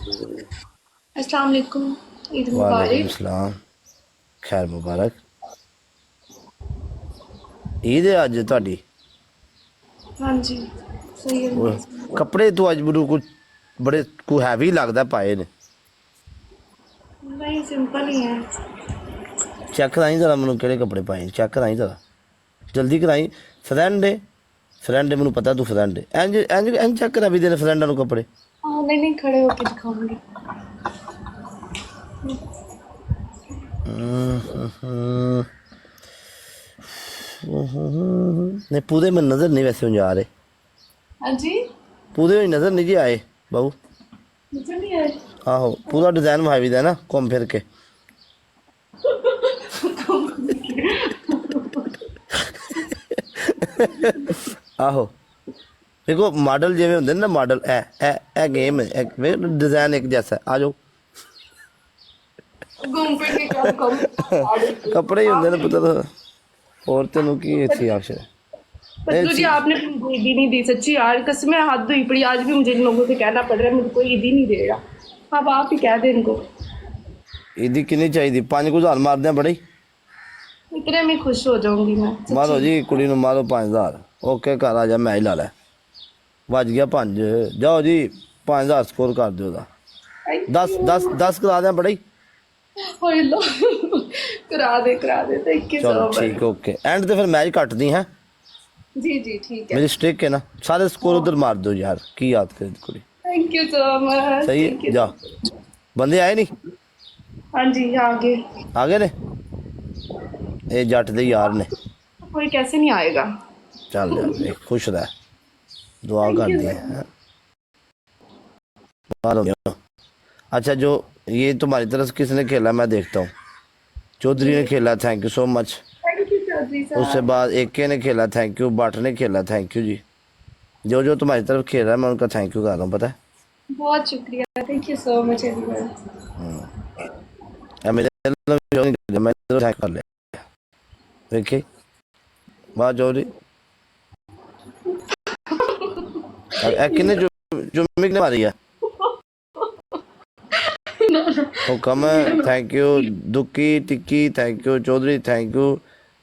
अस्सलाम वालेकुम, ईद वालेकुम मुबारक। सलाम। खैर मुबारक। ईद है अज ਤੁਹਾਡੀ। हाँ जी, सही है। ਉਹ ਕੱਪੜੇ ਤੂੰ ਅੱਜ ਮੈਨੂੰ ਕੁਝ ਬੜੇ ਕੋ ਹੈਵੀ ਲੱਗਦਾ ਪਾਏ ਨੇ। नहीं, सिंपल ही है। ਚੈੱਕ ਕਰਾਈ ਜ਼ਰਾ ਮੈਨੂੰ ਕਿਹੜੇ ਕੱਪੜੇ ਪਾਏ ਚੈੱਕ ਕਰਾਈ ਜ਼ਰਾ ਜਲਦੀ ਕਰਾਈ। ਫਰੈਂਡ ਮੈਨੂੰ ਪਤਾ ਤੂੰ ਫਰੈਂਡ ਇੰਜ ਇੰਜ ਇੰਜ ਚੈੱਕ ਕਰਾ ਵੀ ਦੇ ਫਰੈਂਡਾਂ ਨੂੰ ਕੱਪੜੇ। हाँ, नहीं नहीं, खड़े होके दिखाऊंगी। नहीं पूरे में नज़र नहीं वैसे मुझे आ रहे। हाँ जी, पूरे में नज़र नहीं जी आए बहू। मुझे नहीं है। आहो पूरा डिज़ाइन भाई है ना घूम फिर के। आहो देखो मॉडल जिमें होंगे ना मॉडल ए गेम है डिज़ाइन एक जैसा आ जाओ। घूम फिर के क्या दिखाऊंगी? कपड़े ही होंगे ना पता तो और तेन की अच्छी आशा पतलू जी, आपने तो मुझे ईद ही नहीं दी, सच्ची यार, कसमें हाथ धोई पड़ी। आज भी मुझे इन लोगों से कहना पड़ रहा है, मुझे कोई ईद ही नहीं दे रहा। अब आप ही कह दें इनको। ईदी कितनी चाहिए 5,000 मार दें बड़ी। इतने में खुश हो जाऊंगी मैं, मारो सच्ची। जी कुड़ी नूं मारो 5,000 ओके घर आ जा मैं ही ला लै। बज गया 5 जाओ जी 5,000 स्कोर कर दो दा। Thank 10 10 you। 10 करा दें बड़ी। ओए लो। करा दे, थैंक यू सो चलो मच। ठीक है ओके एंड तो फिर मैच कट दी है जी जी, ठीक है। मेरी स्ट्रिक है ना सारे स्कोर उधर मार दो यार की याद कर कुड़ी। थैंक यू सो मच, सही थैंक है यू। जा बंदे आए नहीं हाँ जी, आगे आ गए ने ये जट दे यार ने। कोई कैसे नहीं आएगा। चल यार देख खुश रह दुआ थैंक कर यू दी सो है। अच्छा जो ये तुम्हारी तरफ से किसने खेला मैं देखता हूँ। चौधरी ने खेला thank you so much. Thank you Chaudhry उससे साहब। बाद एके ने खेला थैंक यू भट्ट ने खेला थैंक यू जी। जो जो तुम्हारी तरफ खेल रहा है मैं उनका थैंक यू कर रहा हूँ पता है। बहुत शुक्रिया, thank you so much everyone. मेरे मैं थैंक कर लिया देखिए वाह चौधरी। किन्ने जुम्मी ने मारी है ਉਹ ਕਮ ਥੈਂਕ ਯੂ ਦੁੱਕੀ ਟਿੱਕੀ thank you Chaudhary thank you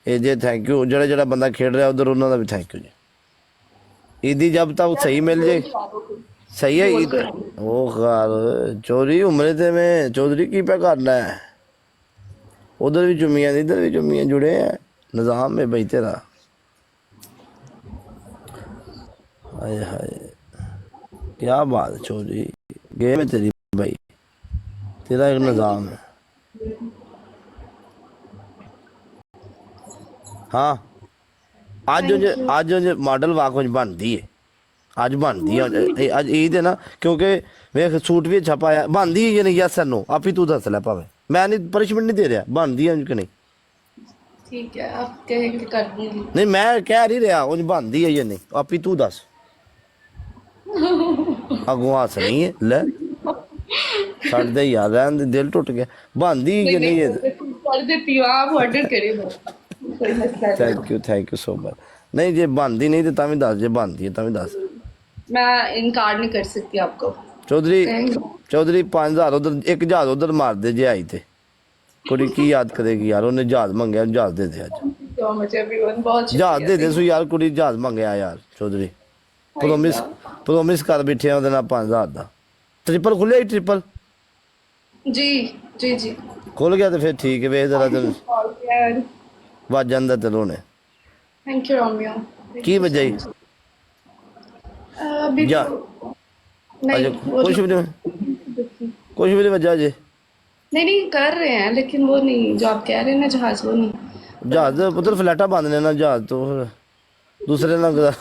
AJ thank you जड़ा जड़ा बंदा खेल रहा है उधर उन्होंने भी थैंक यू जी। ईदी जब तक सही मिल जाए सही है ईद ओ यार चौधरी उम्र ते में चौधरी की पे करना है उधर भी जुम्मियाँ इधर भी जुम्मियाँ जुड़े हैं निज़ाम में भाई तेरा। हाय हाय क्या बात है चौधरी गेम है तेरी भाई तेरा एक थैंक यू। निज़ाम है। हाँ थैंक यू। ਅੱਜ ਮਾਡਲ ਵਾਕ ਵਿੱਚ ਬਣਦੀ ਏ ਅੱਜ ਬਣਦੀ ਆ ਅੱਜ ਈਦ ਹੈ ਨਾ ਕਿਉਂਕਿ ਵੇਖ ਸੂਟ ਵੀ ਅੱਛਾ ਪਾਇਆ ਬਣਦੀ ਹੈ ਨਹੀਂ ਯਸ ਨੋ ਆਪੀ ਤੂੰ ਦੱਸ ਲੈ ਭਾਵੇਂ ਮੈਂ ਨਹੀਂ ਪਨਿਸ਼ਮੈਂਟ ਨਹੀਂ ਦੇ ਰਿਹਾ ਬਣਦੀ ਹੈ ਕਿ ਨਹੀਂ। ठीक है, आप कहेंगे कर दूंगी। ਨਹੀਂ ਮੈਂ ਕਹਿ ਨਹੀਂ ਰਿਹਾ ਉਹ ਬਣਦੀ ਹੈ ਜਾਂ ਨਹੀਂ ਆਪੀ ਤੂੰ ਦੱਸ ਅੱਗੋਂ ਹੱਸ ਨਹੀਂ ਹੈ ਲੈ ਸਾਡੇ ਯਾਰ ਰਹਿਣ ਦੇ ਦਿਲ ਟੁੱਟ ਗਿਆ ਬਣਦੀ ਹੈ नहीं ਕਿ नहीं, ਨਹੀਂ। कर देती हूँ, आप ऑर्डर करिए बस। कोई मसला नहीं। ਥੈਂਕ ਯੂ ਸੋ ਮਚ ਨਹੀਂ ਜੇ ਬਣਦੀ ਨਹੀਂ ਤੇ ਤਾਂ ਵੀ ਦੱਸ ਜੇ ਬਣਦੀ ਹੈ ਤਾਂ ਵੀ ਦੱਸ। मैं इनकार नहीं कर सकती आपको। ਚੌਧਰੀ कहेंगे। ਚੌਧਰੀ 5,000 ਉਧਰ ਇੱਕ ਜਹਾਜ਼ ਉਧਰ ਮਾਰ ਦੇ ਜੇ ਆਈ ਤੇ ਕੁੜੀ ਕੀ ਯਾਦ ਕਰੇਗੀ ਯਾਰ ਉਹਨੇ ਜਹਾਜ਼ ਮੰਗਿਆ ਜਹਾਜ਼ ਦੇ ਦੇ ਅੱਜ सो मच एवरीवन, बहुत ਜਹਾਜ਼ ਦੇ शुक्रिया। ਦੇ ਸੋ ਯਾर ਕੁੜੀ ਜਹਾਜ਼ ਮੰਗਿਆ ਯਾਰ ਚੌਧਰੀ Thank you। ਪ੍ਰੋਮਿਸ ਕਰ ਬਿਠਿਆ ਉਹਦੇ ਨਾਲ 5,000 ਦਾ ਟ੍ਰਿਪਲ ਖੁੱਲਿਆ ਹੀ ਟ੍ਰਿਪਲ जी जी जी। ਖੁੱਲ ਗਿਆ ਤੇ ਫਿਰ ਠੀਕ ਹੈ ਵੇਖ ਜਰਾ ਤੈਨੂੰ थैंक ਵੱਜ ਜਾਂਦਾ ਤੇ ਰੋਣੇ यू रोमियो। ਕੀ ਵਜ੍ਹਾ ਹੀ अभी जा तो- ਅਜੇ नहीं वो ਕੁਛ ਵੀ ਨਹੀਂ नहीं ਕੁਛ ਵੀ ਨਹੀਂ ਵਜ੍ਹਾ ਜੇ नहीं कर रहे हैं, लेकिन वो नहीं जो आप कह रहे हैं ना, जहाज वो नहीं। ਜਹਾਜ਼ ਪੁੱਤਰ ਫਲੈਟਾਂ ਬੰਦ ਨੇ ਨਾ ਜਹਾਜ਼ ਤੋਂ ਫਿਰ ਦੂਸਰੇ ਨਾਲ